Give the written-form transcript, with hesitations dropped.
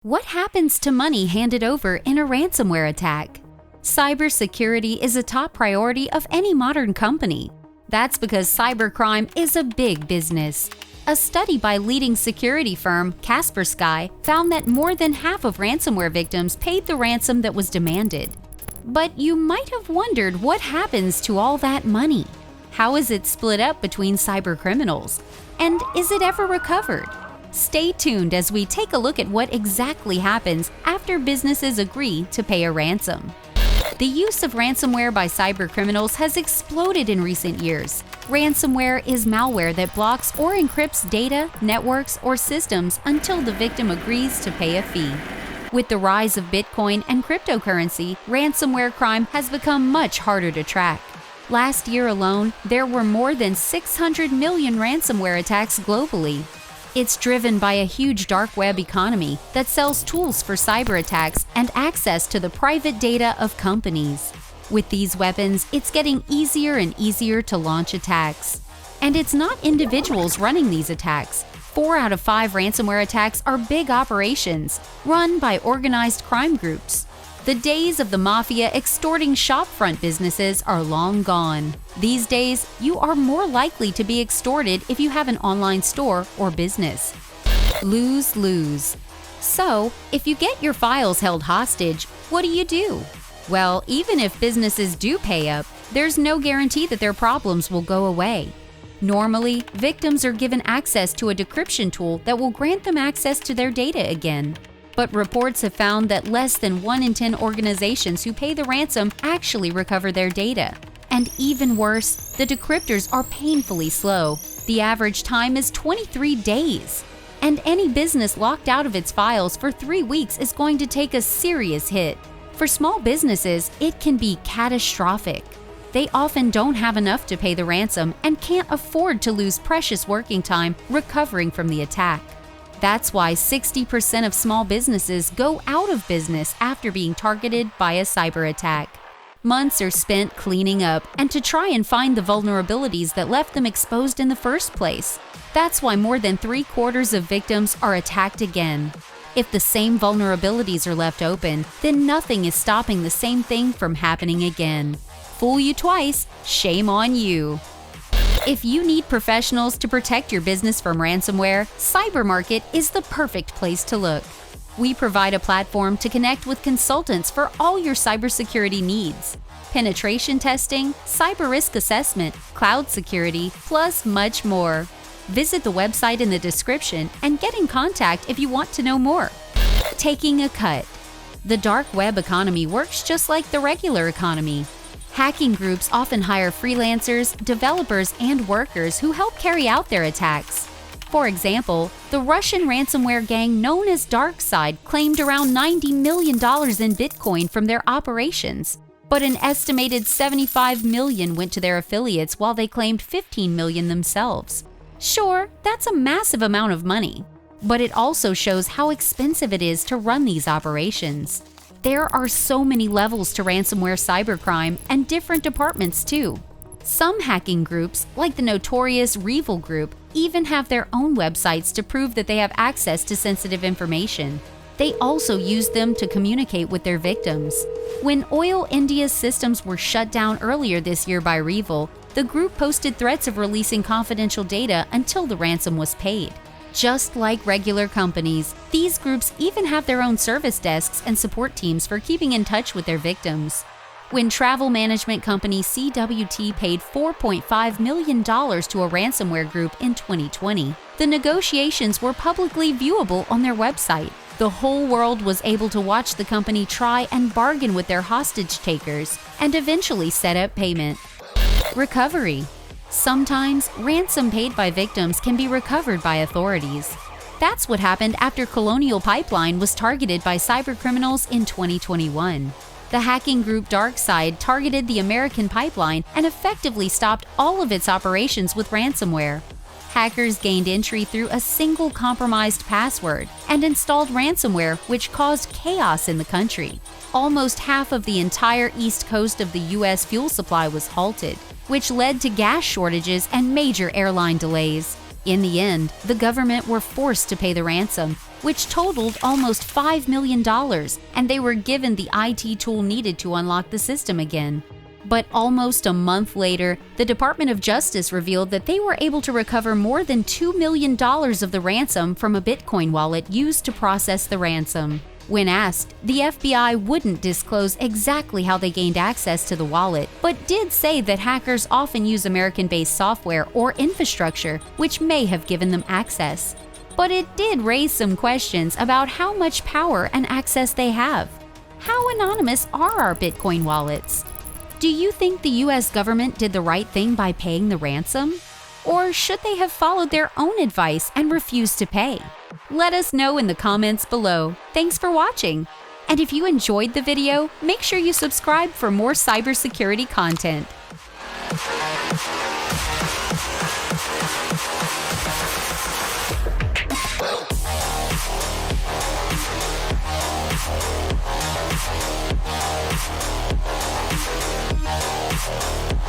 What happens to money handed over in a ransomware attack? Cybersecurity is a top priority of any modern company. That's because cybercrime is a big business. A study by leading security firm Kaspersky found that more than half of ransomware victims paid the ransom that was demanded. But you might have wondered what happens to all that money. How is it split up between cybercriminals? And is it ever recovered? Stay tuned as we take a look at what exactly happens after businesses agree to pay a ransom. The use of ransomware by cybercriminals has exploded in recent years. Ransomware is malware that blocks or encrypts data, networks, or systems until the victim agrees to pay a fee. With the rise of Bitcoin and cryptocurrency, ransomware crime has become much harder to track. Last year alone, there were more than 600 million ransomware attacks globally. It's driven by a huge dark web economy that sells tools for cyber attacks and access to the private data of companies. With these weapons, it's getting easier and easier to launch attacks. And it's not individuals running these attacks. 4 out of 5 ransomware attacks are big operations, run by organized crime groups. The days of the mafia extorting shopfront businesses are long gone. These days, you are more likely to be extorted if you have an online store or business. Lose-lose. So, if you get your files held hostage, what do? Well, even if businesses do pay up, there's no guarantee that their problems will go away. Normally, victims are given access to a decryption tool that will grant them access to their data again. But reports have found that less than 1 in 10 organizations who pay the ransom actually recover their data. And even worse, the decryptors are painfully slow. The average time is 23 days. And any business locked out of its files for 3 weeks is going to take a serious hit. For small businesses, it can be catastrophic. They often don't have enough to pay the ransom and can't afford to lose precious working time recovering from the attack. That's why 60% of small businesses go out of business after being targeted by a cyber attack. Months are spent cleaning up and to try and find the vulnerabilities that left them exposed in the first place. That's why more than 3/4 of victims are attacked again. If the same vulnerabilities are left open, then nothing is stopping the same thing from happening again. Fool you twice, shame on you. If you need professionals to protect your business from ransomware, CyberMarket is the perfect place to look. We provide a platform to connect with consultants for all your cybersecurity needs. Penetration testing, cyber risk assessment, cloud security, plus much more. Visit the website in the description and get in contact if you want to know more. Taking a cut. The dark web economy works just like the regular economy. Hacking groups often hire freelancers, developers, and workers who help carry out their attacks. For example, the Russian ransomware gang known as DarkSide claimed around $90 million in Bitcoin from their operations, but an estimated $75 million went to their affiliates while they claimed $15 million themselves. Sure, that's a massive amount of money, but it also shows how expensive it is to run these operations. There are so many levels to ransomware cybercrime and different departments too. Some hacking groups, like the notorious REVIL group, even have their own websites to prove that they have access to sensitive information. They also use them to communicate with their victims. When Oil India's systems were shut down earlier this year by REVIL, the group posted threats of releasing confidential data until the ransom was paid. Just like regular companies, these groups even have their own service desks and support teams for keeping in touch with their victims. When travel management company CWT paid $4.5 million to a ransomware group in 2020, the negotiations were publicly viewable on their website. The whole world was able to watch the company try and bargain with their hostage takers and eventually set up payment. Recovery. Sometimes, ransom paid by victims can be recovered by authorities. That's what happened after Colonial Pipeline was targeted by cybercriminals in 2021. The hacking group DarkSide targeted the American pipeline and effectively stopped all of its operations with ransomware. Hackers gained entry through a single compromised password and installed ransomware, which caused chaos in the country. Almost half of the entire east coast of the U.S. fuel supply was halted, which led to gas shortages and major airline delays. In the end, the government were forced to pay the ransom, which totaled almost $5 million, and they were given the IT tool needed to unlock the system again. But almost a month later, the Department of Justice revealed that they were able to recover more than $2 million of the ransom from a Bitcoin wallet used to process the ransom. When asked, the FBI wouldn't disclose exactly how they gained access to the wallet, but did say that hackers often use American-based software or infrastructure, which may have given them access. But it did raise some questions about how much power and access they have. How anonymous are our Bitcoin wallets? Do you think the US government did the right thing by paying the ransom? Or should they have followed their own advice and refused to pay? Let us know in the comments below. Thanks for watching! And if you enjoyed the video, make sure you subscribe for more cybersecurity content.